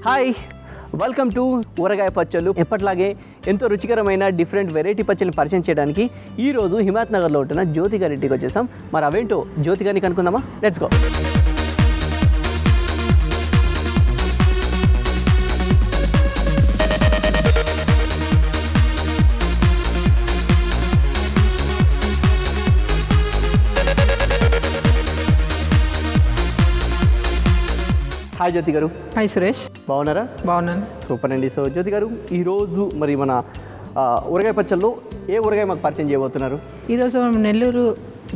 Hi, welcome to ఊరగాయ పచ్చళ్ళు. ఎప్పటిలాగే ఎంతో రుచికరమైన డిఫరెంట్ వెరైటీ పచ్చళ్ళని పరిచయం చేయడానికి ఈరోజు హిమాయత్ నగర్లో ఉంటున్న జ్యోతి గారి ఇంటికి వచ్చేసాం. మరి అవేంటో జ్యోతి గారిని కనుక్కుందామా? Let's go. హాయ్ జ్యోతి గారు. హాయ్ సురేష్, బాగున్నారా? బాగున్నాను. సూపర్ అండి. సో జ్యోతి గారు, ఈరోజు మరి మన ఊరగాయ పచ్చళ్ళు ఏ ఊరగాయ మాకు పరిచయం చేయబోతున్నారు? ఈరోజు మనం నెల్లూరు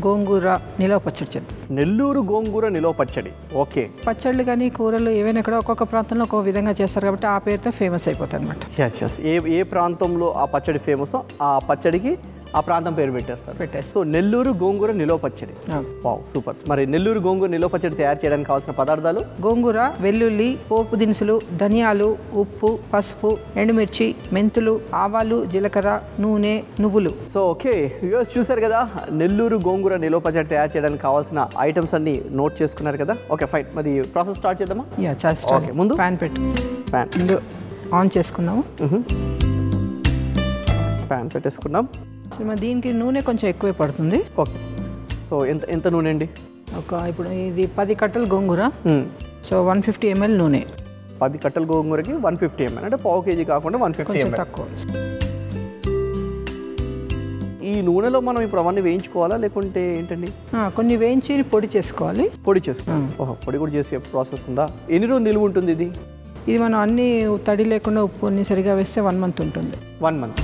గోంగూర నిలవ పచ్చడి చేద్దాం. నెల్లూరు గోంగూర నిలవ పచ్చడి. ఓకే. పచ్చళ్ళు కానీ కూరలు ఏవైనా కూడా ఒక్కొక్క ప్రాంతంలో ఒక్కొక్క విధంగా చేస్తారు కాబట్టి ఆ పేరుతో ఫేమస్ అయిపోతాయి అనమాట. Yes yes. ఏ ప్రాంతంలో ఆ పచ్చడి ఫేమస్, ఆ పచ్చడికి ఆ ప్రాంతం పేరు పెట్టేస్తారు. సో నెల్లూరు గోంగూర నిలవ పచ్చడి. Wow, super. మరి నెల్లూరు గోంగూర నిలవ పచ్చడి తయారు చేయడానికి కావాల్సిన పదార్థాలు: గోంగూర, వెల్లుల్లి, పోపు దినుసులు, ధనియాలు, ఉప్పు, పసుపు, ఎండుమిర్చి, మెంతులు, ఆవాలు, జీలకర్ర, నూనె, నువ్వులు. సో ఓకే వ్యూవర్స్, చూసారు కదా నెల్లూరు గోంగూర నిలవ పచ్చడి తయారు చేయడానికి కావాల్సిన ఐటమ్స్ అన్ని నోట్ చేసుకున్నారు కదా? Okay fine. మరి ప్రాసెస్ స్టార్ట్ చేద్దామా? ఓకే, ముందు ప్యాన్ ముందు ఆన్ చేసుకుందాము. ప్యాన్ పెట్టేసుకున్నాం. దీనికి నూనె కొంచెం ఎక్కువే పడుతుంది. ఓకే. సో ఎంత నూనె అండి? ఇప్పుడు ఇది 10 కట్టలు గోంగూర, సో 150 ml నూనె. 10 కట్టల గోంగూరకి 150 ml, అంటే పావు కేజీ కాకుండా 150 ml. తక్కువ. ఈ నూనెలో మనం ఇప్పుడు అవన్నీ వేయించుకోవాలా లేకుంటే ఏంటండి? కొన్ని వేయించి పొడి చేసుకోవాలి. పొడి చేసుకోవాలి. ఓహో, పొడి కూడా చేసే ప్రాసెస్ ఉందా? ఎన్ని రోజులు నిలువ ఉంటుంది ఇది? ఇది మనం అన్ని తడి లేకుండా ఉప్పు అన్ని సరిగా వేస్తే 1 month ఉంటుంది. 1 month.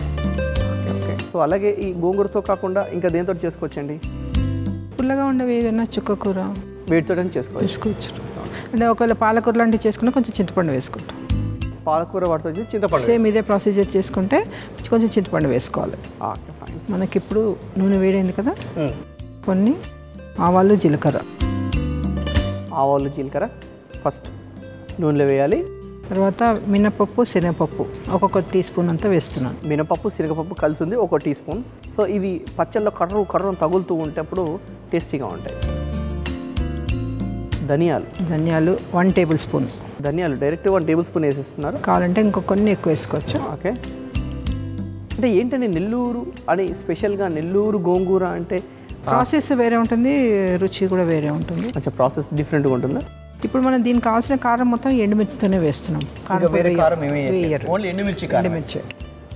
ఓకే. సో అలాగే ఈ గోంగూరతో కాకుండా ఇంకా దేంతో చేసుకోవచ్చండి? పుల్లగా ఉండేవి ఏదైనా చుక్క కూర వేటితో చేసుకోవచ్చు. అంటే ఒకవేళ పాలకూర లాంటివి చేసుకున్నా కొంచెం చింతపండు వేసుకుంటాం. పాలకూర వాటితో చింతపండు సేమ్ ఇదే ప్రొసీజర్ చేసుకుంటే కొంచెం చింతపండు వేసుకోవాలి. Okay fine. మనకి ఇప్పుడు నూనె వేడైంది కదా, కొన్ని ఆవాలు, జీలకర్ర. ఆవాలు, జీలకర్ర ఫస్ట్ నూనెలో వేయాలి. తర్వాత మినపప్పు, శనగపప్పు ఒక్కొక్క టీ స్పూన్ అంతా వేస్తున్నాను. మినపప్పు, శనగపప్పు కలిసి ఉంది, 1 టీ స్పూన్. సో ఇవి పచ్చళ్ళలో కర్ర తగులుతూ ఉంటేప్పుడు టేస్టీగా ఉంటాయి. ధనియాలు 1 టేబుల్ స్పూన్. ధనియాలు డైరెక్ట్ 1 టేబుల్ స్పూన్ వేసేస్తున్నారు. కావాలంటే ఇంకొన్ని ఎక్కువ వేసుకోవచ్చు. ఓకే. అంటే ఏంటంటే నెల్లూరు అని స్పెషల్గా నెల్లూరు గోంగూర అంటే ప్రాసెస్ వేరే ఉంటుంది, రుచి కూడా వేరే ఉంటుంది. అచ్చా, ప్రాసెస్ డిఫరెంట్గా ఉంటుందా? ఇప్పుడు మనం దీనికి కావాల్సిన కారం మొత్తం ఎండుమిర్చితోనే వేస్తున్నాం. ఎండుమిర్చి.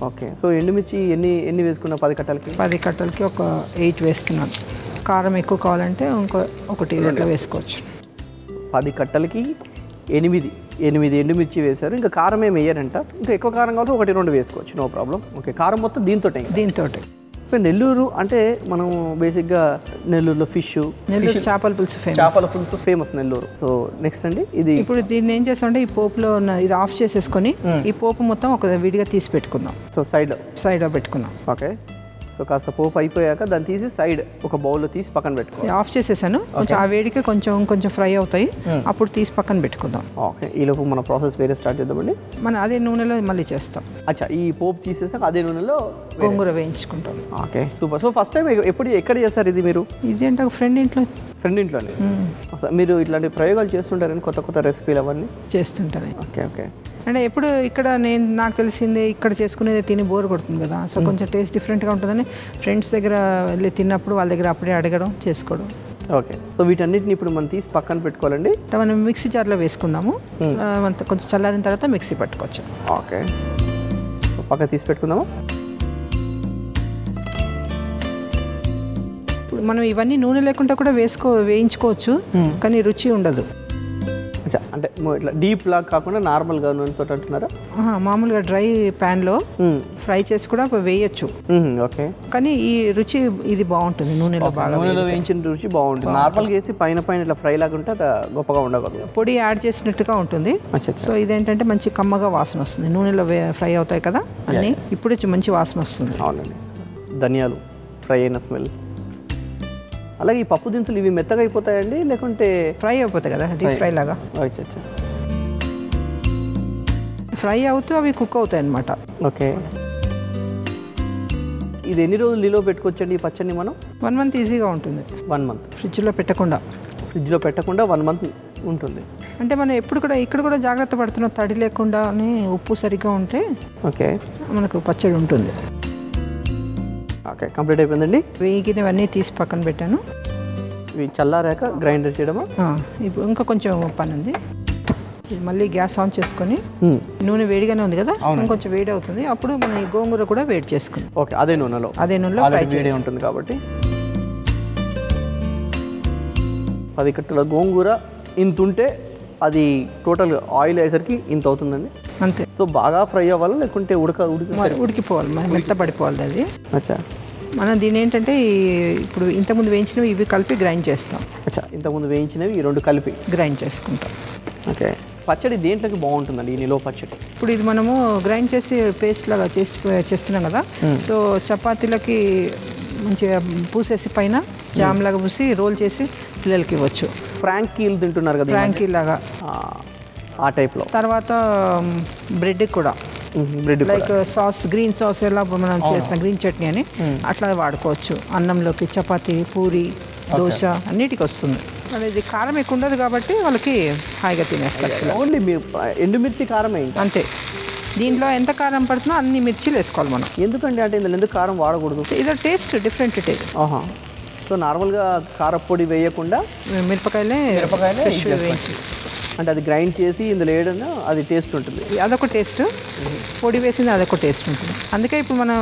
ఓకే. సో ఎండుమిర్చి ఎన్ని వేసుకున్నా? 10 కట్టలకి? 10 కట్టలకి ఒక 8 వేస్తున్నాను. కారం ఎక్కువ కావాలంటే ఒకటి 2 వేసుకోవచ్చు. 10 కట్టలకి 8 ఎండుమిర్చి వేశారు. ఇంకా కారం ఏమి వేయరంట. ఇంకా ఎక్కువ కారం కావాలి 1-2 వేసుకోవచ్చు, నో ప్రాబ్లం. ఓకే. కారం మొత్తం దీంతో. నెల్లూరు అంటే మనం బేసిక్గా నెల్లూరులో నెల్లూరు చేపల పులుసు ఫేమస్ నెల్లూరు. సో నెక్స్ట్ అండి ఇది. ఇప్పుడు దీన్ని ఏం చేస్తామంటే ఈ పోపులో ఇది ఆఫ్ చేసేసుకొని ఈ పోపు మొత్తం ఒక విడిగా తీసి పెట్టుకుందాం. సో సైడ్లో పెట్టుకుందాం. ఓకే. సో కాస్త పోపు అయిపోయాక దాన్ని తీసి సైడ్ ఒక బౌల్లో తీసి పక్కన పెట్టుకోవాలి. ఆఫ్ చేసేసాను. కొంచెం ఆ వేడికి కొంచెం ఫ్రై అవుతాయి, అప్పుడు తీసి పక్కన పెట్టుకుందాం. ఓకే. ఈలోపు మన ప్రాసెస్ వేరే స్టార్ట్ చేద్దామండి. మనం అదే నూనెలో మళ్ళీ చేస్తాం. అచ్చా, ఈ పోపు తీసేసాక అదే నూనెలో గోంగూర వేయించుకుంటాం. Okay, super. So first time ఎక్కడ చేస్తారు ఇది మీరు? ఇది అంటే ఒక ఫ్రెండ్ ఇంట్లోనే. మీరు ఇట్లాంటి ప్రయోగాలు చేస్తుంటారని కొత్త రెసిపీలు అవన్నీ చేస్తుంటారు? ఓకే. అంటే ఎప్పుడు ఇక్కడ నాకు తెలిసిందే ఇక్కడ చేసుకునేది తిని బోర్ కొడుతుంది కదా, సో కొంచెం టేస్ట్ డిఫరెంట్గా ఉంటుందని ఫ్రెండ్స్ దగ్గర వెళ్ళి తిన్నప్పుడు వాళ్ళ దగ్గర అప్పుడే అడగడం, చేసుకోవడం. ఓకే. సో వీటన్నిటిని ఇప్పుడు మనం తీసి పక్కన పెట్టుకోవాలండి. మనం మిక్సీ జార్లో వేసుకుందాము. కొంచెం చల్లారిన తర్వాత మిక్సీ పట్టుకోవచ్చు. ఓకే. సో పక్కన తీసి పెట్టుకుందాము. ఇప్పుడు మనం ఇవన్నీ నూనె లేకుండా కూడా వేయించుకోవచ్చు, కానీ రుచి ఉండదు. అంటే ఇట్లా డీప్ లాగా కాకుండా నార్మల్గా నూనెతో అంటున్నారా? మామూలుగా డ్రై ప్యాన్లో ఫ్రై చేసి కూడా వేయచ్చు. ఓకే. కానీ ఈ రుచి ఇది బాగుంటుంది నూనెలో వేయించిన రుచి బాగుంటుంది. నార్మల్గా వేసి పైన ఇట్లా ఫ్రై లాగా ఉంటే అది గొప్పగా ఉండదు. పొడి యాడ్ చేసినట్టుగా ఉంటుంది. సో ఇదేంటంటే మంచి కమ్మగా వాసన వస్తుంది. నూనెలో ఫ్రై అవుతాయి కదా అన్నీ, ఇప్పుడు మంచి వాసన వస్తుంది. అవునండి. ధనియాలు ఫ్రై అయిన స్మెల్. అలాగే ఈ పప్పు దినుసులు ఇవి మెత్తగా అయిపోతాయండి లేకుంటే ఫ్రై అయిపోతాయి కదా, డీప్ ఫ్రై లాగా? ఫ్రై అవుతూ అవి కుక్ అవుతాయి అన్నమాట. ఓకే. ఇది ఎన్ని రోజులు నిలువ పెట్టుకోవచ్చండి ఈ పచ్చడిని మనం? 1 month ఈజీగా ఉంటుంది. 1 month ఫ్రిడ్జ్లో పెట్టకుండా 1 month ఉంటుంది. అంటే మనం ఎప్పుడు కూడా ఇక్కడ కూడా జాగ్రత్త పడుతున్నాం, తడి లేకుండానే ఉప్పు సరిగ్గా ఉంటే ఓకే మనకు పచ్చడి ఉంటుంది. ఓకే కంప్లీట్ అయిపోయిందండి. వేగినవన్నీ తీసి పక్కన పెట్టాను. ఇవి చల్లారాక గ్రైండర్ చేయడమా? ఇప్పుడు ఇంకా కొంచెం పని ఉంది. మళ్ళీ గ్యాస్ ఆన్ చేసుకొని నూనె వేడిగానే ఉంది కదా, ఇంకొంచెం వేడి అవుతుంది, అప్పుడు మన ఈ గోంగూర కూడా వేడి చేసుకుని ఓకే అదే నూనెలో ఫ్రై వేడి ఉంటుంది కాబట్టి 10 కట్టల గోంగూర ఇంత ఉంటే అది టోటల్ ఆయిల్ అయ్యేసరికి ఇంత అవుతుందండి అంతే. సో బాగా ఫ్రై అవ్వాలి లేకుంటే ఉడికిపోవాలి, మెత్తపడిపోవాలి అది. అచ్చా మనం దీని ఏంటంటే ఇప్పుడు ఇంతకుముందు వేయించినవి ఇవి కలిపి గ్రైండ్ చేస్తాం. అచ్చా ఇంతకుముందు వేయించినవి ఈ 2 కలిపి గ్రైండ్ చేసుకుంటాం. ఓకే పచ్చడి దేంట్లోకి బాగుంటుందండి ఈ నిలువ పచ్చడి? ఇప్పుడు ఇది మనము గ్రైండ్ చేసి పేస్ట్ లాగా చేస్తున్నాం కదా, సో చపాతీలకి మంచిగా పూసేసి పైన జామ్ లాగా పూసి రోల్ చేసి పిల్లలకి ఇవ్వచ్చు. ఫ్రాంకీలు తింటున్నారు కదా, ఫ్రాంకీ లాగా ఆ టైప్లో. తర్వాత బ్రెడ్ కూడా లైక్ సాస్, గ్రీన్ సాస్ ఎలా మనం చేస్తాం గ్రీన్ చట్నీ అని, అట్లా వాడుకోవచ్చు. అన్నంలోకి, చపాతీ, పూరి, దోశ అన్నిటికీ వస్తుంది. ఇది కారం ఎక్కువ ఉండదు కాబట్టి వాళ్ళకి హాయిగా తినేస్తారు. ఓన్లీ మీరు ఎండుమిర్చి కారం అంతే. దీంట్లో ఎంత కారం పడుతుందో అన్ని మిర్చీలు వేసుకోవాలి మనం. ఎందుకంటే అంటే ఇందులో ఎందుకు కారం వాడకూడదు? ఇదో టేస్ట్ డిఫరెంట్ టేస్ట్. సో నార్మల్గా కారపొడి వేయకుండా మిరపకాయలే వేయించి అంటే అది గ్రైండ్ చేసి ఇందులో వేయడం అది టేస్ట్ ఉంటుంది. అదొక టేస్ట్, పొడి వేసింది అదొక టేస్ట్ ఉంటుంది. అందుకే ఇప్పుడు మనం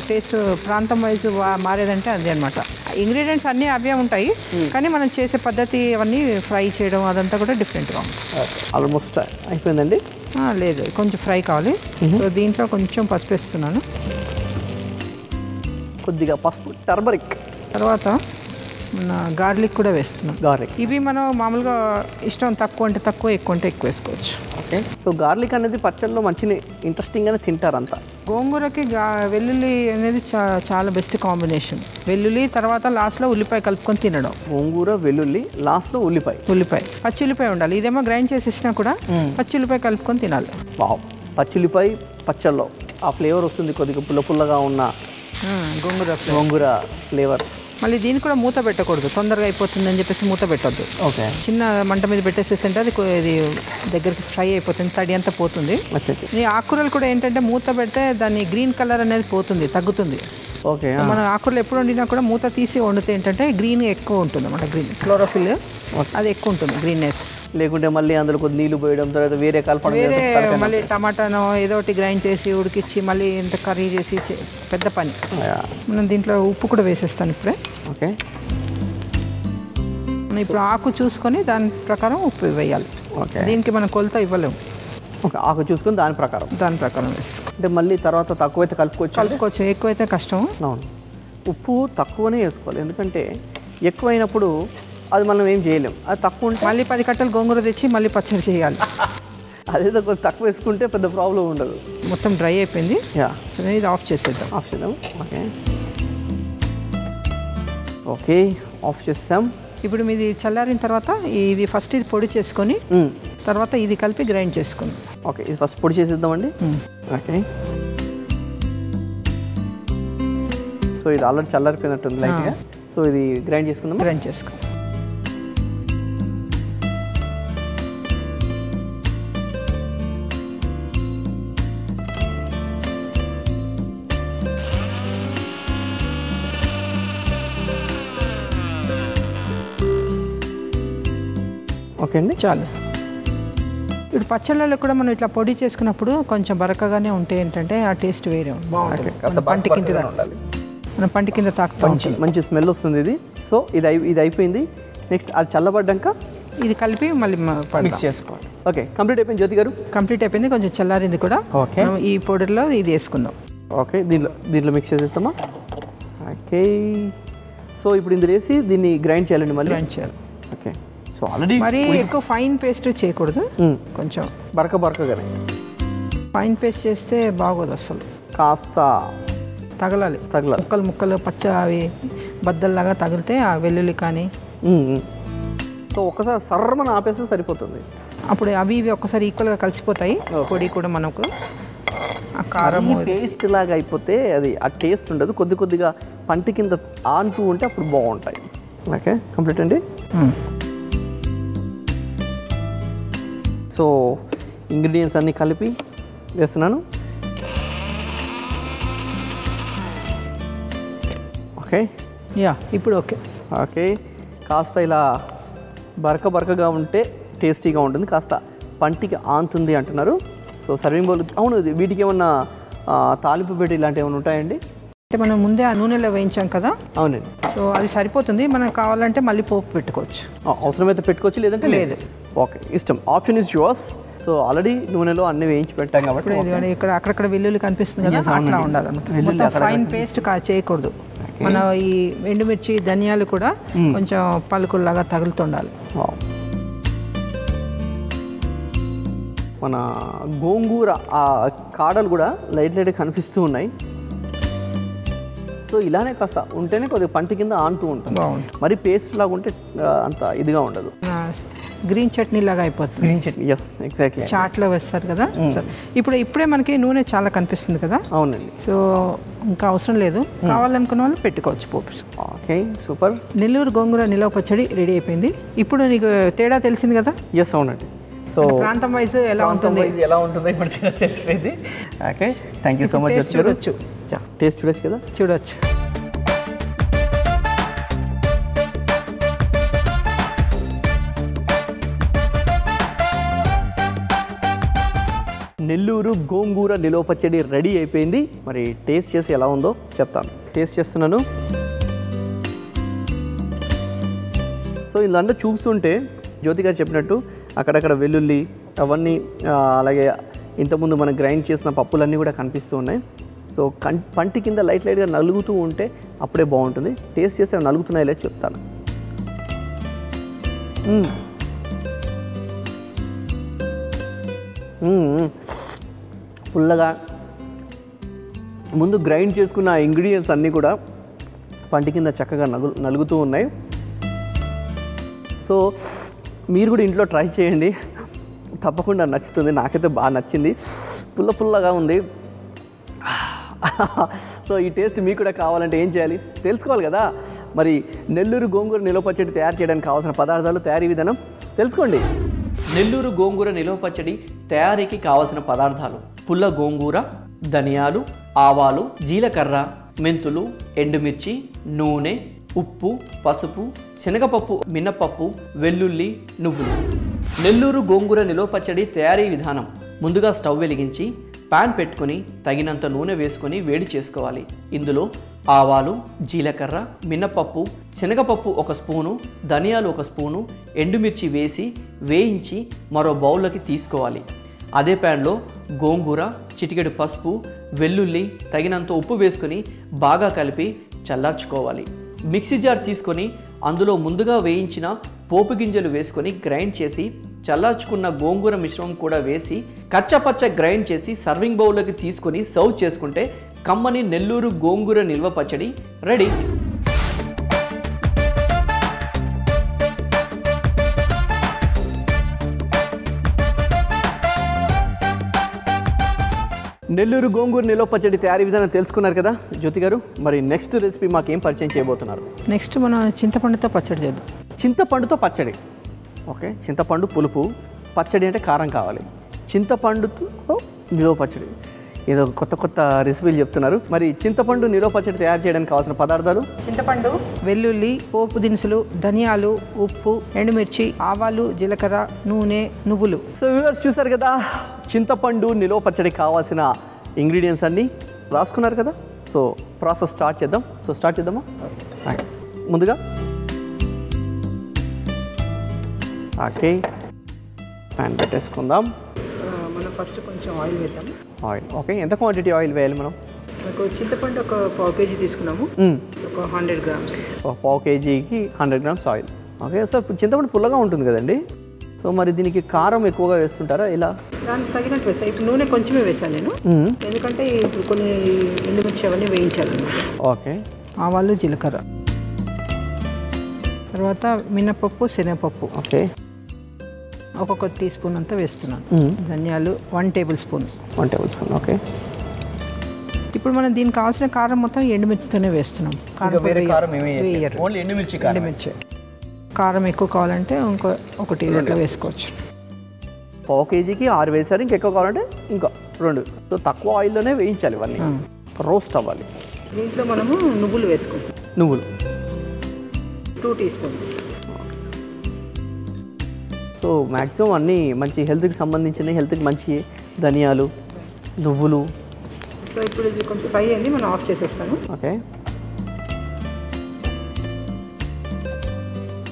టేస్ట్ ప్రాంతం వైజ్ మారేదంటే అదే అనమాట. ఇంగ్రీడియంట్స్ అన్నీ అవే ఉంటాయి, కానీ మనం చేసే పద్ధతి అవన్నీ ఫ్రై చేయడం అదంతా కూడా డిఫరెంట్గా ఉంటుంది. ఆల్మోస్ట్ అయిపోయిందండి. లేదు కొంచెం ఫ్రై కావాలి. సో దీంట్లో కొంచెం పసుపు వేస్తున్నాను, కొద్దిగా పసుపు, టర్మరిక్, తర్వాత మన గార్లిక్ కూడా వేస్తున్నాం. గార్లిక్ ఇవి మనం మామూలుగా ఇష్టం తక్కువ అంటే తక్కువ, ఎక్కువ అంటే ఎక్కువ వేసుకోవచ్చు. ఓకే సో గార్లిక్ అనేది పచ్చళ్ళలో మంచి ఇంట్రెస్టింగ్గానే తింటారంతా. గోంగూరకి వెల్లుల్లి అనేది చాలా బెస్ట్ కాంబినేషన్. వెల్లుల్లి తర్వాత లాస్ట్లో ఉల్లిపాయ కలుపుకొని తినడం. గోంగూర, వెల్లుల్లి, లాస్ట్లో ఉల్లిపాయ, పచ్చి ఉల్లిపాయ ఉండాలి. ఇదేమో గ్రైండ్ చేసి ఇచ్చినా కూడా పచ్చి ఉల్లిపాయ కలుపుకొని తినాలి. వావ్, పచ్చి ఉల్లిపాయ పచ్చళ్ళలో ఆ ఫ్లేవర్ వస్తుంది, కొద్దిగా పుల్లగా ఉన్న గోంగూర ఫ్లేవర్. మళ్ళీ దీనికి కూడా మూత పెట్టకూడదు, తొందరగా అయిపోతుంది అని చెప్పేసి మూత పెట్టద్దు. ఓకే చిన్న మంట మీద పెట్టేసేస్తుంటే అది దగ్గరికి ఫ్రై అయిపోతుంది, తడి అంతా పోతుంది. ఈ ఆకుకూరలు కూడా ఏంటంటే మూత పెడితే దాని గ్రీన్ కలర్ అనేది పోతుంది, తగ్గుతుంది. ఓకే మన ఆకుకూరలు ఎప్పుడు వండినా కూడా మూత తీసి వండితే ఏంటంటే గ్రీన్ ఎక్కువ ఉంటుంది అన్నమాట. గ్రీన్ క్లోరోఫిల్ అది ఎక్కువ ఉంటుంది, గ్రీన్నెస్. లేకుంటే మళ్ళీ అందులో కొద్ది నీళ్ళు పోయడం, తర్వాత వేరే కలపడం, మళ్ళీ టమాటానో ఏదో ఒకటి గ్రైండ్ చేసి ఉడికిచ్చి మళ్ళీ ఇంత కర్రీ చేసి పెద్ద పని. మనం దీంట్లో ఉప్పు కూడా వేసేస్తాను ఇప్పుడే. ఓకే మనం ఇప్పుడు ఆకు చూసుకొని దాని ప్రకారం ఉప్పు వేయాలి. ఓకే దీనికి మనం కొలత ఇవ్వలేము. ఓకే ఆకు చూసుకొని దాని ప్రకారం వేసేసుకో. అంటే మళ్ళీ తర్వాత తక్కువైతే కలుపుకోవచ్చు, ఎక్కువైతే కష్టం. అవును, ఉప్పు తక్కువనే వేసుకోవాలి, ఎందుకంటే ఎక్కువైనప్పుడు అది మనం ఏం చేయలేం. అది తక్కువ ఉంటే మళ్ళీ 10 కట్టలు గోంగూర తెచ్చి మళ్ళీ పచ్చడి చేయాలి. అదేదో కొంచెం తక్కువ వేసుకుంటే పెద్ద ప్రాబ్లం ఉండదు. మొత్తం డ్రై అయిపోయింది, ఇది ఆఫ్ చేసేద్దాం. ఓకే ఓకే ఆఫ్ చేస్తాం. ఇప్పుడు మీది చల్లారిన తర్వాత ఇది ఫస్ట్ ఇది పొడి చేసుకొని తర్వాత ఇది కలిపి గ్రైండ్ చేసుకుందాం. ఓకే ఇది ఫస్ట్ పొడి చేసేద్దామండి. ఓకే సో ఇది ఆల్రెడీ చల్లారిపోయినట్టుంది లైట్గా. సో ఇది గ్రైండ్ చేసుకుందాం. ఓకే అండి, చాలు. ఇప్పుడు పచ్చళ్ళలో కూడా మనం ఇట్లా పొడి చేసుకున్నప్పుడు కొంచెం బరకగానే ఉంటే ఏంటంటే ఆ టేస్ట్ వేరే బాగుంటుంది. పంటి కింద మనం పంటి కింద తాకుతాం, మంచి స్మెల్ వస్తుంది ఇది. సో ఇది అయిపోయింది. నెక్స్ట్ అది చల్లబడ్డాక ఇది కలిపి మళ్ళీ మిక్స్ చేసుకోవాలి. ఓకే కంప్లీట్ అయిపోయింది జ్యోతి గారు. కంప్లీట్ అయిపోయింది, కొంచెం చల్లారింది కూడా. ఓకే ఈ పౌడర్లో ఇది వేసుకుందాం. ఓకే దీంట్లో మిక్స్ చేసేస్తామా? ఓకే సో ఇప్పుడు ఇందులో వేసి దీన్ని గ్రైండ్ చేయాలండి, మళ్ళీ గ్రైండ్ చేయాలి. ఓకే సో ఆల్రెడీ మరీ ఎక్కువ ఫైన్ పేస్ట్ చేయకూడదు, కొంచెం బరకగానే. ఫైన్ పేస్ట్ చేస్తే బాగోదు అసలు, కాస్త తగలాలి. ముక్కలు పచ్చ అవి బద్దల్లాగా తగిలితే ఆ వెల్లుల్లి కానీ సో ఒక్కసారి సర్రమని ఆపేస్తే సరిపోతుంది. అప్పుడు అవి ఇవి ఒక్కసారి ఈక్వల్గా కలిసిపోతాయి. పొడి కూడా మనకు ఆ కారం పేస్ట్ లాగా అయిపోతే అది ఆ టేస్ట్ ఉండదు, కొద్దిగా పంటి కింద ఆంటూ ఉంటే అప్పుడు బాగుంటాయి. ఓకే కంప్లీట్ అండి. సో ఇంగ్రీడియంట్స్ అన్నీ కలిపి వేస్తున్నాను. ఓకే ఇప్పుడు ఓకే కాస్త ఇలా బరకగా ఉంటే టేస్టీగా ఉంటుంది, కాస్త పంటికి ఆంతుంది అంటున్నారు. సో సర్వింగ్ బౌల్ అవును, వీటికి ఏమన్నా తాలింపు పెట్టి ఇలాంటివి ఏమైనా ఉంటాయండి? అంటే మనం ముందే ఆ నూనెలో వేయించాం కదా. అవునండి. సో అది సరిపోతుంది, మనకు కావాలంటే మళ్ళీ పోపు పెట్టుకోవచ్చు. అవసరమైతే పెట్టుకోవచ్చు, లేదంటే లేదు. ఓకే, ఇష్టం, option is yours. So already నూనెలో అన్ని వేయించి పెట్టాం కాబట్టి ఇక్కడ అక్కడక్కడ వెల్లుల్లి కనిపిస్తుంది కదా, అట్లా ఉండాలన్నమాట. ఫైన్ పేస్ట్ చేయకూడదు. మన ఈ ఎండుమిర్చి ధనియాలు కూడా కొంచెం పలుకుల్లాగా తగులుతుండాలి. మన గోంగూర ఆ కాడలు కూడా లైట్ కనిపిస్తూ ఉన్నాయి. సో ఇలానే కాస్త ఉంటేనే కొద్దిగా పంటి కింద ఆంటూ ఉంటుంది. బాగుంటుంది. మరి పేస్ట్ లాగా ఉంటే అంత ఇదిగా ఉండదు. గ్రీన్ చట్నీ లాగా అయిపోతుంది. Green chutney, yes exactly. చాట్లో వేస్తారు కదా. ఇప్పుడే మనకి నూనె చాలా కనిపిస్తుంది కదా. అవునండి. సో ఇంకా అవసరం లేదు, కావాలనుకున్న వాళ్ళు పెట్టుకోవచ్చు పోపు. Okay, super. నెల్లూరు గోంగూర నిలవ పచ్చడి రెడీ అయిపోయింది. ఇప్పుడు నీకు తేడా తెలిసింది కదా. ఎస్, అవునండి. సో ప్రాంతం వైజ్ ఎలా ఉంటుందో ఇప్పుడు తెలిసిపోయింది. Okay, thank you so much. చూడొచ్చు, టేస్ట్ చూడొచ్చు కదా. చూడొచ్చు. నెల్లూరు గోంగూర నిలవ పచ్చడి రెడీ అయిపోయింది. మరి టేస్ట్ చేసి ఎలా ఉందో చెప్తాను. టేస్ట్ చేస్తున్నాను. సో ఇలా చూస్తుంటే జ్యోతి గారు చెప్పినట్టు అక్కడక్కడ వెల్లుల్లి అవన్నీ, అలాగే ఇంతకుముందు మనం గ్రైండ్ చేసిన పప్పులన్నీ కూడా కనిపిస్తూ ఉన్నాయి. సో పంటి కింద లైట్గా నలుగుతూ ఉంటే అప్పుడే బాగుంటుంది. టేస్ట్ చేసి నలుగుతున్నాయి లేదు చెప్తాను. పుల్లగా ముందు గ్రైండ్ చేసుకున్న ఇంగ్రీడియంట్స్ అన్నీ కూడా పంటి కింద చక్కగా నలుగుతూ ఉన్నాయి. సో మీరు కూడా ఇంట్లో ట్రై చేయండి, తప్పకుండా నచ్చుతుంది. నాకైతే బాగా నచ్చింది, పుల్లగా ఉంది. సో ఈ టేస్ట్ మీకు కూడా కావాలంటే ఏం చేయాలి తెలుసుకోవాలి కదా. మరి నెల్లూరు గోంగూర నిలవ పచ్చడి తయారు చేయడానికి కావాల్సిన పదార్థాలు, తయారీ విధానం తెలుసుకోండి. నెల్లూరు గోంగూర నిలవ పచ్చడి తయారీకి కావాల్సిన పదార్థాలు: పుల్ల గోంగూర, ధనియాలు, ఆవాలు, జీలకర్ర, మెంతులు, ఎండుమిర్చి, నూనె, ఉప్పు, పసుపు, శనగపప్పు, మినపప్పు, వెల్లుల్లి, నువ్వులు. నెల్లూరు గోంగూర నిలవ పచ్చడి తయారీ విధానం: ముందుగా స్టవ్ వెలిగించి పాన్ పెట్టుకుని తగినంత నూనె వేసుకొని వేడి చేసుకోవాలి. ఇందులో ఆవాలు, జీలకర్ర, మినపప్పు, శనగపప్పు 1 స్పూను, ధనియాలు 1 స్పూను, ఎండుమిర్చి వేసి వేయించి మరో బౌల్లోకి తీసుకోవాలి. అదే ప్యాన్లో గోంగూర, చిటికెడు పసుపు, వెల్లుల్లి, తగినంత ఉప్పు వేసుకొని బాగా కలిపి చల్లార్చుకోవాలి. మిక్సీ జార్ తీసుకొని అందులో ముందుగా వేయించిన పోపు గింజలు వేసుకొని గ్రైండ్ చేసి చల్లార్చుకున్న గోంగూర మిశ్రమం కూడా వేసి కచ్చపచ్చ గ్రైండ్ చేసి సర్వింగ్ బౌల్లోకి తీసుకొని సర్వ్ చేసుకుంటే కమ్మని నెల్లూరు గోంగూర నిల్వ పచ్చడి రెడీ. నెల్లూరు గోంగూర నిలవ పచ్చడి తయారీ విధానం తెలుసుకున్నారు కదా జ్యోతి గారు. మరి నెక్స్ట్ రెసిపీ మాకేం పరిచయం చేయబోతున్నారు? నెక్స్ట్ మనం చింతపండుతో పచ్చడి చేద్దాం. చింతపండుతో పచ్చడి. ఓకే, చింతపండు పులుపు, పచ్చడి అంటే కారం కావాలి. చింతపండుతో నిలవ పచ్చడి, ఏదో కొత్త రెసిపీలు చెప్తున్నారు. మరి చింతపండు నిలవ పచ్చడి తయారు చేయడానికి కావాల్సిన పదార్థాలు: చింతపండు, వెల్లుల్లి, పోపు దినుసులు, ధనియాలు, ఉప్పు, ఎండుమిర్చి, ఆవాలు, జీలకర్ర, నూనె, నువ్వులు. సో వ్యూవర్స్ చూసారు కదా, చింతపండు నిలవ పచ్చడి కావాల్సిన ఇంగ్రీడియంట్స్ అన్నీ రాసుకున్నారు కదా. సో ప్రాసెస్ స్టార్ట్ చేద్దాం. సో స్టార్ట్ చేద్దామా? ముందుగా ఓకే, ప్యాన్ పెట్టేసుకుందాం. మనం ఫస్ట్ కొంచెం ఆయిల్ వేద్దాం. Oil, okay. ఎంత క్వాంటిటీ ఆయిల్ వేయాలి మనం? మనకు చింతపండు ఒక పావు కేజీ తీసుకున్నాము, ఒక 100 గ్రామ్స్. పావు కేజీకి 100 గ్రామ్స్ ఆయిల్. ఓకే. సో చింతపండు పుల్లగా ఉంటుంది కదండి, సో మరి దీనికి కారం ఎక్కువగా వేస్తుంటారా? ఇలా దానికి తగినట్టు వేసాను. ఇప్పుడు నూనె కొంచెమే వేసాను నేను, ఎందుకంటే ఇప్పుడు కొన్ని ఎండుమిర్చి అవన్నీ వేయించాలన్నమాట. ఓకే. ఆవాలు, జీలకర్ర, తర్వాత మినపప్పు, శనగపప్పు. ఓకే, ఒక్కొక్క టీ స్పూన్ అంతా వేస్తున్నాను. ధనియాలు 1 table spoon. 1 table spoon. Okay. ఇప్పుడు మనం దీనికి కావాల్సిన కారం మొత్తం ఎండుమిర్చితోనే వేస్తున్నాం. ఎండుమిర్చి కారం ఎక్కువ కావాలంటే ఒకటి అట్లా వేసుకోవచ్చు. పావు కేజీకి 6 వేసారు, ఇంకెక్కువ కావాలంటే ఇంకా 2. సో తక్కువ ఆయిల్లోనే వేయించాలి ఇవన్నీ, రోస్ట్ అవ్వాలి. దీంట్లో మనము నువ్వులు వేసుకుంటాం. నువ్వులు 2 టీ స్పూన్స్. సో మ్యాక్సిమం అన్నీ మంచి హెల్త్కి సంబంధించిన, హెల్త్కి మంచి ధనియాలు, నువ్వులు. సో ఇప్పుడు ఇది కొంచెం ఫ్రై అయ్యింది, మనం ఆఫ్ చేసేస్తాను. ఓకే.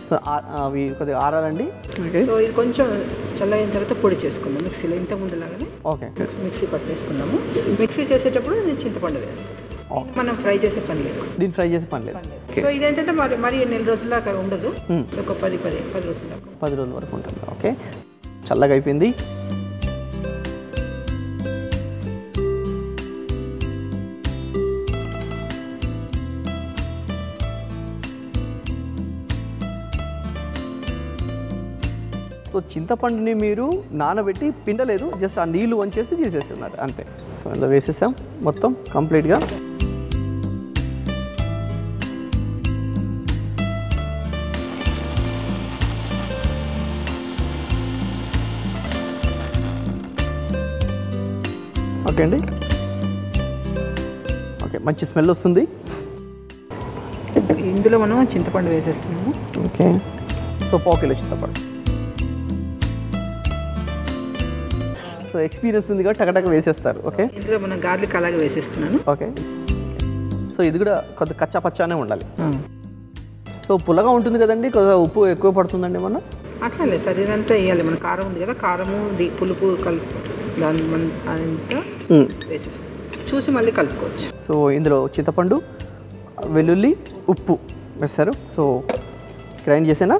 సో అవి కొద్దిగా ఆరాలండి. సో ఇది కొంచెం చల్లైన తర్వాత పొడి చేసుకుందాం మిక్సీలో, ఇంతకు ముందులాగానే. ఓకే. మిక్సీ పట్టేసుకుందాము. మిక్సీ చేసేటప్పుడు నేను చింతపండు వేస్తాను. మనం ఫ్రై చేసే పని లేదు, దీన్ని ఫ్రై చేసే పని లేదు. సో ఇదేంటంటే మరి 4 రోజుల దాకా ఉండదు. సో ఒక 10 రోజుల దాకా, 10 రోజుల వరకు ఉంటుంది. ఓకే. చల్లగా అయిపోయింది. సో చింతపండుని మీరు నానబెట్టి పిండలేదు, జస్ట్ ఆ నీళ్లు వంచేసి తీసేస్తున్నారు అంతే. సో ఇందులో వేసేసాం మొత్తం కంప్లీట్గా. ఓకే అండి. ఓకే, మంచి స్మెల్ వస్తుంది. ఇందులో మనం చింతపండు వేసేస్తున్నాము. ఓకే. సో పావు కిలో చింతపండు. సో ఎక్స్పీరియన్స్ ఉంది కాబట్టి టకటక వేసేస్తారు. ఓకే. ఇందులో మనం గార్లిక్ అలాగే వేసేస్తున్నాను. ఓకే. సో ఇది కూడా కొద్దిగా కచ్చా పచ్చానే ఉండాలి. సో పుల్లగా ఉంటుంది కదండి, కొద్దిగా ఉప్పు ఎక్కువ పడుతుందండి మనం. అట్లా లేదు సార్, ఇదంతా వేయాలి. మన కారం ఉంది కదా, కారము పులుపు కలుపు దాన్ని మనం అదంతా వేసేస్తాం, చూసి మళ్ళీ కలుపుకోవచ్చు. సో ఇందులో చింతపండు, వెల్లుల్లి, ఉప్పు వేస్తారు. సో గ్రైండ్ చేసేనా.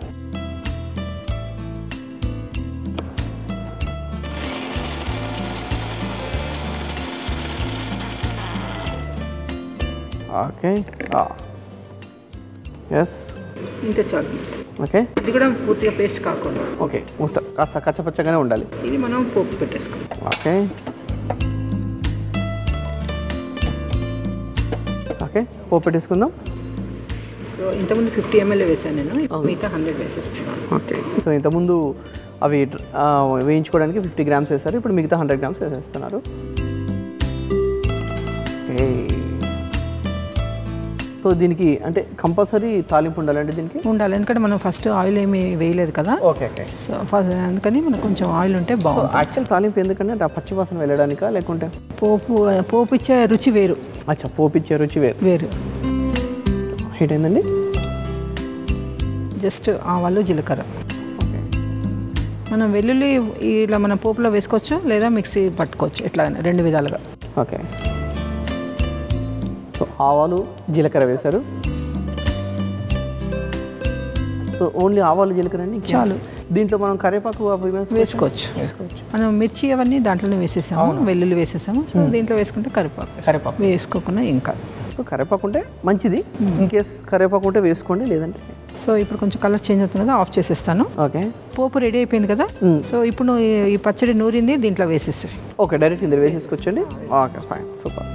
ఓకే. ఎస్, ఇంత చాలు. ఓకే. ఇది కూడా పూర్తిగా పేస్ట్ కాకుండా, ఓకే, మొత్తం కాస్త కచ్చపచ్చగానే ఉండాలి. ఇది మనం పోపు పెట్టేసుకుంటాం. ఓకే. ఓకే, పోపు పెట్టేసుకుందాం. సో ఇంతకుముందు 50 ml వేసాను నేను, మిగతా 100 వేసేస్తున్నాను. ఓకే. సో ఇంతకుముందు అవి వేయించుకోవడానికి 50 grams వేస్తారు, ఇప్పుడు మిగతా 100 grams వేసేస్తున్నారు. ఓకే. సో దీనికి అంటే కంపల్సరీ తాలింపు ఉండాలండి దీనికి? ఉండాలి, ఎందుకంటే మనం ఫస్ట్ ఆయిల్ ఏమి వేయలేదు కదా. ఓకే. ఓకే. సో ఫస్ట్ అందుకని మనకు కొంచెం ఆయిల్ ఉంటే బాగుంటుంది. యాక్చువల్ తాలింపు ఎందుకంటే ఆ పచ్చివాసన వెళ్ళడానికా లేకుంటే పోపు ఇచ్చే రుచి వేరు. అచ్చా, పోపు ఇచ్చే రుచి వేరు. హీట్ అయిందండి. జస్ట్ ఆవాలు, జీలకర్ర. ఓకే. మనం వెల్లుల్లి ఇలా మన పోపులో వేసుకోవచ్చు, లేదా మిక్సీ పట్టుకోవచ్చు, ఎట్లా 2 విధాలుగా. ఓకే. సో ఆవాలు, జీలకర్ర వేశారు. సో ఓన్లీ ఆవాలు, జీలకర్ర అండి చాలు. దీంట్లో మనం కరివేపాకు వేసుకోవచ్చు. మనం మిర్చి అవన్నీ దాంట్లోనే వేసేసాము, వెల్లుల్లి వేసేసాము. సో దీంట్లో వేసుకుంటే కరివేపాకు వేసుకోకుండా ఇంకా. సో కరివేపాకు ఉంటే మంచిది, ఇన్ కేస్ కరివేపాకు ఉంటే వేసుకోండి, లేదంటే. సో ఇప్పుడు కొంచెం కలర్ చేంజ్ అవుతుంది కదా, ఆఫ్ చేసేస్తాను. ఓకే. పోపు రెడీ అయిపోయింది కదా. సో ఇప్పుడు ఈ పచ్చడి నూరింది దీంట్లో వేసేసి. ఓకే, డైరెక్ట్ ఇందులో వేసేసుకొచ్చండి. Okay, fine, super.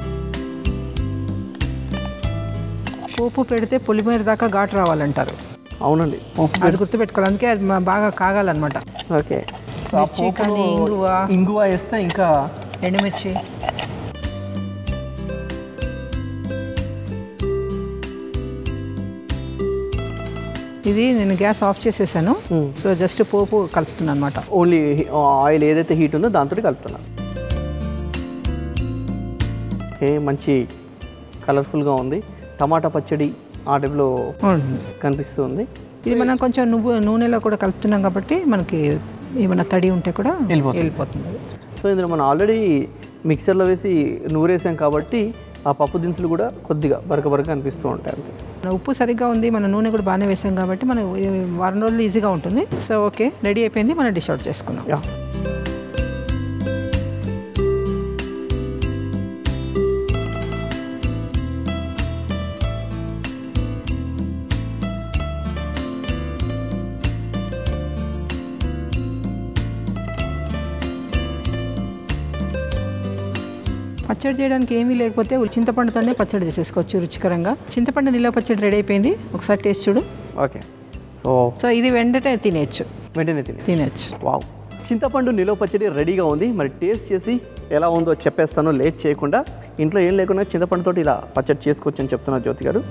పోపు పెడితే పొలిమేర దాకా ఘాటు రావాలంటారు. అవునండి, అది గుర్తుపెట్టుకోవాలి, అందుకే అది బాగా కాగాలన్నమాట. ఓకే. మిర్చి కానీ ఇంగువ వేస్తే ఇంకా, ఎండుమిర్చి. ఇది నేను గ్యాస్ ఆఫ్ చేసేసాను. సో జస్ట్ పోపు కలుపుతున్నాను అనమాట. ఓన్లీ ఆయిల్ ఏదైతే హీట్ ఉందో దాంతో కలుపుతున్నాను. ఓకే, మంచి కలర్ఫుల్గా ఉంది. టమాటా పచ్చడి ఆ టైప్లో కనిపిస్తూ ఉంది. ఇది మనం కొంచెం నూనెలో కూడా కలుపుతున్నాం కాబట్టి మనకి ఏమైనా తడి ఉంటే కూడా వెళ్ళిపోతుంది. సో ఇందులో మనం ఆల్రెడీ మిక్సర్లో వేసి నూరేసాం కాబట్టి ఆ పప్పు దినుసులు కూడా కొద్దిగా బరక అనిపిస్తూ ఉంటాయి అంతే. మన ఉప్పు సరిగ్గా ఉంది, మన నూనె కూడా బాగానే వేసాం కాబట్టి మన వారం రోజులు ఈజీగా ఉంటుంది. సో ఓకే, రెడీ అయిపోయింది, మనం డిష్ అవుట్ చేసుకున్నాం. పచ్చడి చేయడానికి ఏమీ లేకపోతే చింతపండుతోనే పచ్చడి చేసేసుకోవచ్చు రుచికరంగా. చింతపండు నిల్వ పచ్చడి రెడీ అయిపోయింది, ఒకసారి టేస్ట్ చూడు. ఓకే. సో ఇది వెంటనే తినేయచ్చు. తినేయచ్చు. వావ్, చింతపండు నిలవ పచ్చడి రెడీగా ఉంది. మరి టేస్ట్ చేసి ఎలా ఉందో చెప్పేస్తాను లేట్ చేయకుండా. ఇంట్లో ఏం లేకుండా చింతపండుతో ఇలా పచ్చడి చేసుకోవచ్చు అని చెప్తున్నారు జ్యోతి గారు.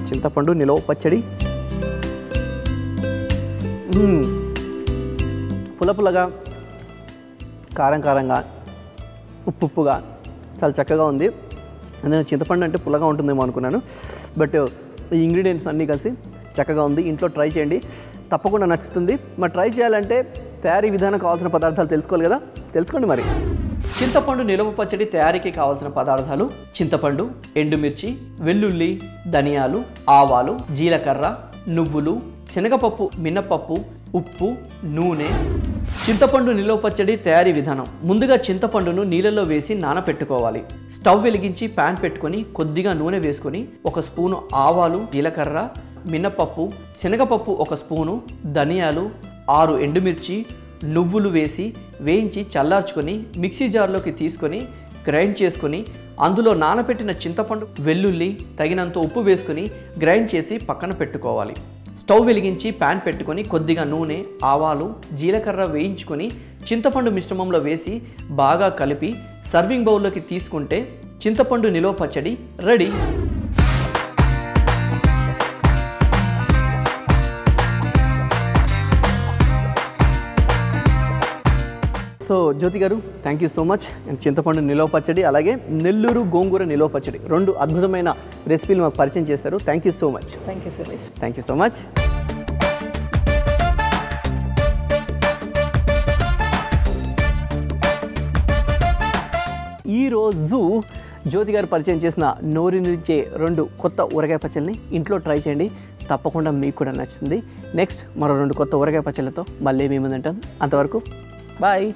చింతపండు నిలవ పచ్చడి పుల్లపుల్లగా, కారం కారంగా, ఉప్పుగా చాలా చక్కగా ఉంది. నేను చింతపండు అంటే పుల్లగా ఉంటుందేమో అనుకున్నాను, బట్ ఈ ఇంగ్రీడియంట్స్ అన్నీ కలిసి చక్కగా ఉంది. ఇంట్లో ట్రై చేయండి, తప్పకుండా నచ్చుతుంది. మరి ట్రై చేయాలంటే తయారీ విధానం కావాల్సిన పదార్థాలు తెలుసుకోవాలి కదా, తెలుసుకోండి మరి. చింతపండు నిలవ పచ్చడి తయారీకి కావాల్సిన పదార్థాలు: చింతపండు, ఎండుమిర్చి, వెల్లుల్లి, ధనియాలు, ఆవాలు, జీలకర్ర, నువ్వులు, శనగపప్పు, మినపప్పు, ఉప్పు, నూనె. చింతపండు నిలవ పచ్చడి తయారీ విధానం: ముందుగా చింతపండును నీళ్ళలో వేసి నానపెట్టుకోవాలి. స్టవ్ వెలిగించి ప్యాన్ పెట్టుకొని కొద్దిగా నూనె వేసుకొని 1 స్పూను ఆవాలు, జీలకర్ర, మినపప్పు, శనగపప్పు 1 స్పూను, ధనియాలు, 6 ఎండుమిర్చి, నువ్వులు వేసి వేయించి చల్లార్చుకొని మిక్సీ జార్లోకి తీసుకొని గ్రైండ్ చేసుకొని అందులో నానబెట్టిన చింతపండు, వెల్లుల్లి, తగినంత ఉప్పు వేసుకొని గ్రైండ్ చేసి పక్కన పెట్టుకోవాలి. స్టవ్ వెలిగించి ప్యాన్ పెట్టుకొని కొద్దిగా నూనె, ఆవాలు, జీలకర్ర వేయించుకొని చింతపండు మిశ్రమంలో వేసి బాగా కలిపి సర్వింగ్ బౌల్లోకి తీసుకుంటే చింతపండు నిలవ పచ్చడి రెడీ. సో జ్యోతి గారు, థ్యాంక్ యూ సో మచ్. చింతపండు నిలవ పచ్చడి అలాగే నెల్లూరు గోంగూర నిలవ పచ్చడి 2 అద్భుతమైన రెసిపీలు మాకు పరిచయం చేశారు. Thank you so much. Thank you Suresh. Thank you so much. ఈరోజు జ్యోతి గారు పరిచయం చేసిన నోరినిచ్చే 2 కొత్త ఊరగాయ పచ్చళ్ళని ఇంట్లో ట్రై చేయండి, తప్పకుండా మీకు కూడా నచ్చుతుంది. నెక్స్ట్ మరో 2 కొత్త ఊరగాయ పచ్చళ్ళతో మళ్ళీ మేము ఉంటాం. అంతవరకు బాయ్.